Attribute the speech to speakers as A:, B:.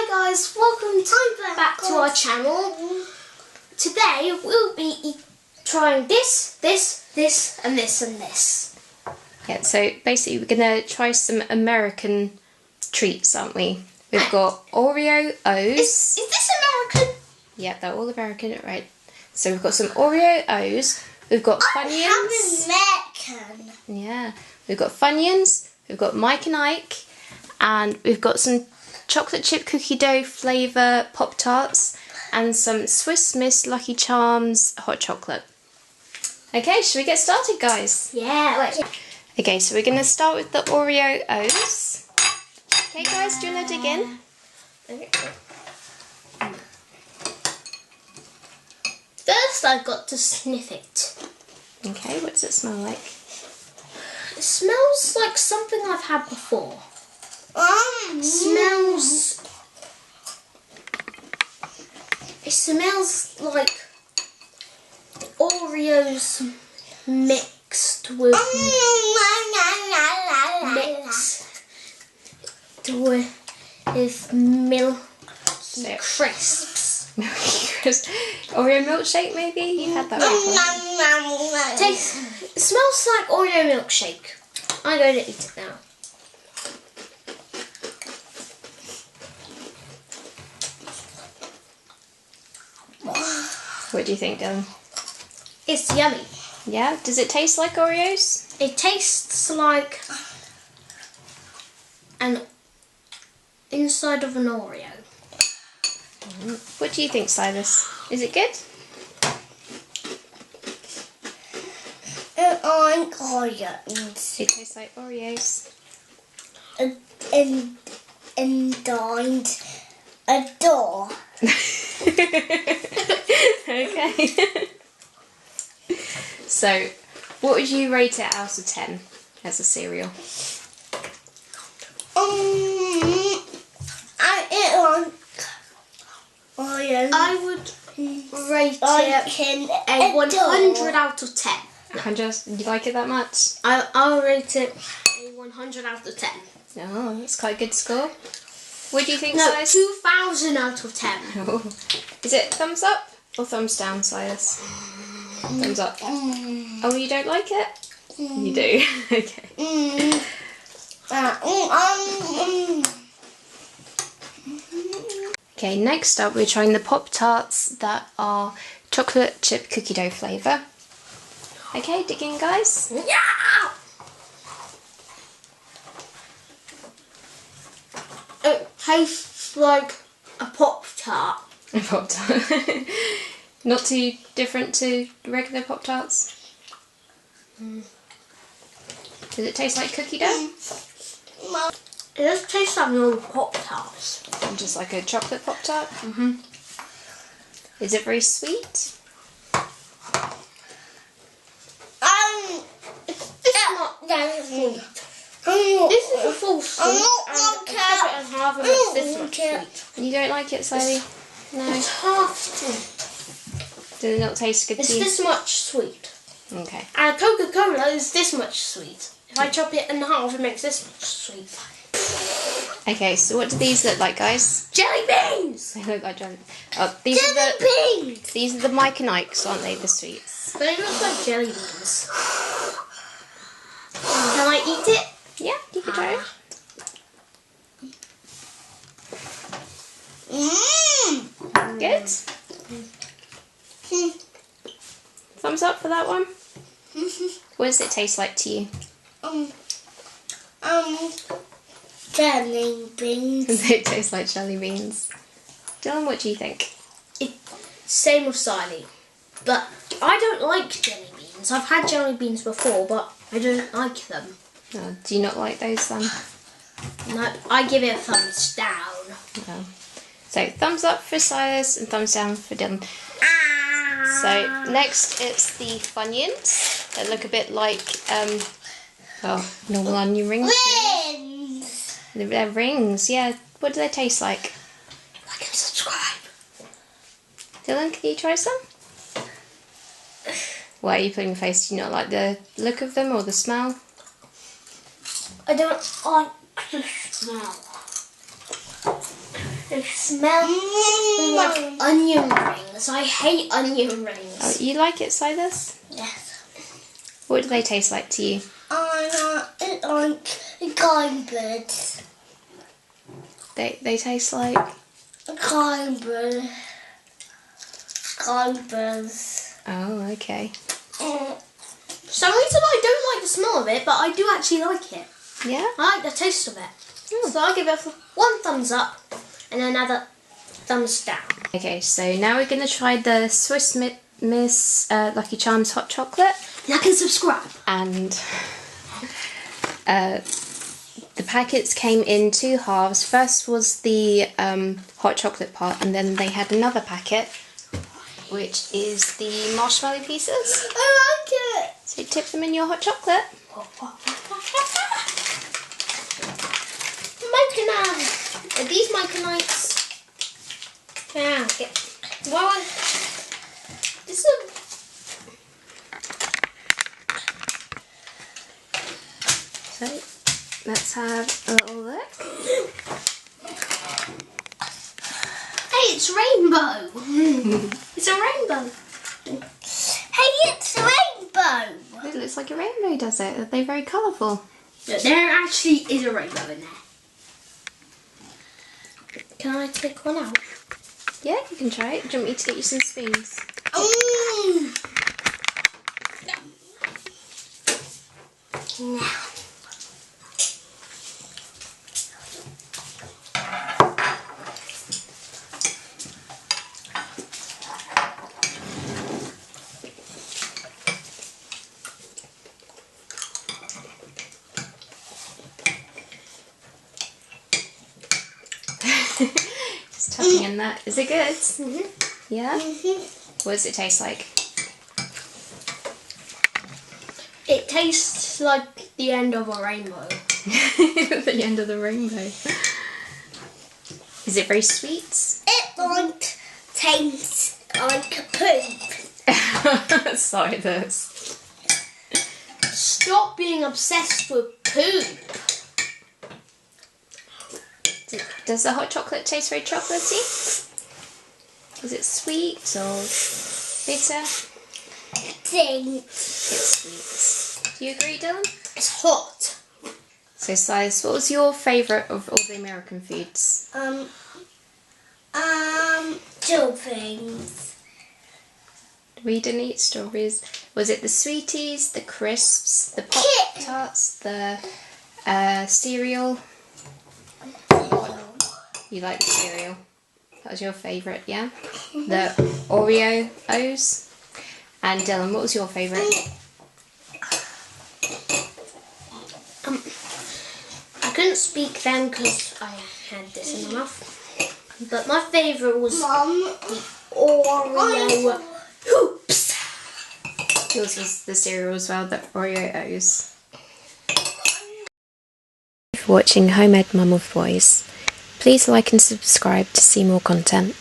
A: Hi guys, welcome back to our channel. Today we'll be trying this, and this.
B: Yeah, so basically we're going to try some American treats, aren't we? We've got Oreo Os.
A: Is this American?
B: Yeah, they're all American, right? So we've got some Oreo Os. We've got Funyuns.
A: American.
B: Yeah, we've got Funyuns. We've got Mike and Ike, and we've got some chocolate chip cookie dough flavour Pop Tarts, and some Swiss Miss Lucky Charms hot chocolate. Okay, should we get started, guys?
A: Yeah, wait.
B: Okay, so we're going to start with the Oreo Os. Okay, guys, do you want to dig in?
A: First, I've got to sniff it.
B: Okay, what does it smell like?
A: It smells like something I've had before. It smells like Oreos mixed with milk crisps.
B: Oreo milkshake, maybe? You had that before.
A: It smells like Oreo milkshake. I'm going to eat it now.
B: What do you think, Dylan?
A: It's yummy.
B: Yeah? Does it taste like Oreos?
A: It tastes like an inside of an Oreo.
B: What do you think, Silas? Is it good?
A: I'm Oreos.
B: It tastes like Oreos.
A: And a door.
B: Okay. So, what would you rate it out of 10 as a cereal?
A: I would rate it a 100 out of 10.
B: 100? You like it that much?
A: I'll rate it a 100 out of 10.
B: Oh, that's quite a good score. What do you think,
A: No,
B: Silas?
A: 2,000 out of 10.
B: Oh. Is it thumbs up or thumbs down, Silas? Thumbs up. Oh, you don't like it? You do? Okay. Okay, next up we're trying the Pop Tarts that are chocolate chip cookie dough flavour. Okay, dig in, guys.
A: Yeah! It tastes like a Pop-Tart.
B: A Pop Tart. Not too different to regular Pop Tarts. Does it taste like cookie dough?
A: It does taste like normal Pop-Tarts.
B: Just like a chocolate Pop Tart? Mm-hmm. Is it very sweet?
A: This is a full sweet, and cut it in half and it's this much sweet.
B: You don't like it, Sadie? No.
A: It's half sweet.
B: Does it not taste good
A: It's
B: to you?
A: this much sweet.
B: Okay.
A: And Coca-Cola is this much sweet. If I chop it in half, it makes this much sweet.
B: Okay, so what do these look like, guys?
A: Jelly beans!
B: They look like jelly. Oh, these are the Mike and Ikes, aren't they? The sweets.
A: They look like jelly beans. Can I eat it?
B: Yeah, you can try it. Good. Thumbs up for that one. What does it taste like to you?
A: Jelly beans.
B: Does it taste like jelly beans? Dylan, what do you think?
A: Same with Siley. But I don't like jelly beans. I've had jelly beans before, but I don't like them.
B: Oh, do you not like those then?
A: No, I give it a thumbs down.
B: No. So thumbs up for Silas and thumbs down for Dylan. So next it's the Funyuns. They look a bit like normal onion rings.
A: Wins!
B: They're rings, yeah. What do they taste like?
A: Like and subscribe.
B: Dylan, can you try some? Why are you putting your face? Do you not like the look of them or the smell?
A: I don't like the smell. They smell like onion rings. I hate onion rings.
B: Oh, you like it, Silas?
A: Yes.
B: What do they taste like to you?
A: I like guybirds.
B: They taste like?
A: Guybirds.
B: Oh, okay.
A: For some reason I don't like the smell of it, but I do actually like it.
B: Yeah?
A: I like the taste of it. So I'll give it one thumbs up and another thumbs down.
B: Okay, so now we're going to try the Swiss Miss Lucky Charms hot chocolate.
A: Like and subscribe.
B: And the packets came in 2 halves. First was the hot chocolate part, and then they had another packet, which is the marshmallow pieces.
A: I like it.
B: So dip them in your hot chocolate.
A: Mike and Ike. Are these Mike and Ike's? Yeah. Well, this is.
B: So let's have a little look.
A: Hey, it's rainbow. It's a rainbow. Hey, it's a rainbow.
B: It looks like a rainbow, does it? Are they very colourful?
A: No, there actually is a rainbow in there. Can I take one out?
B: Yeah, you can try it. Do you want me to get you some spoons?
A: No.
B: Just tucking in that. Is it good?
A: Mm-hmm.
B: Yeah?
A: Mm-hmm.
B: What does it taste like?
A: It tastes like the end of a rainbow.
B: The end of the rainbow. Is it very sweet?
A: It tastes like poop.
B: Sorry, this.
A: Stop being obsessed with poop.
B: Does the hot chocolate taste very chocolatey? Is it sweet or bitter? It's sweet. Do you agree, Dylan?
A: It's hot.
B: So, Silas, what was your favourite of all the American foods?
A: Strawberries.
B: We didn't eat strawberries. Was it the sweeties, the crisps, the Pop Tarts, the cereal? You like the cereal? That was your favourite, yeah? The Oreo Os? And Dylan, what was your favourite?
A: I couldn't speak then because I had this in my mouth. But my favourite was the Oreo hoops.
B: Yours was the cereal as well, the Oreo Os. Thank you for watching Homemade Mum with Boys. Please like and subscribe to see more content.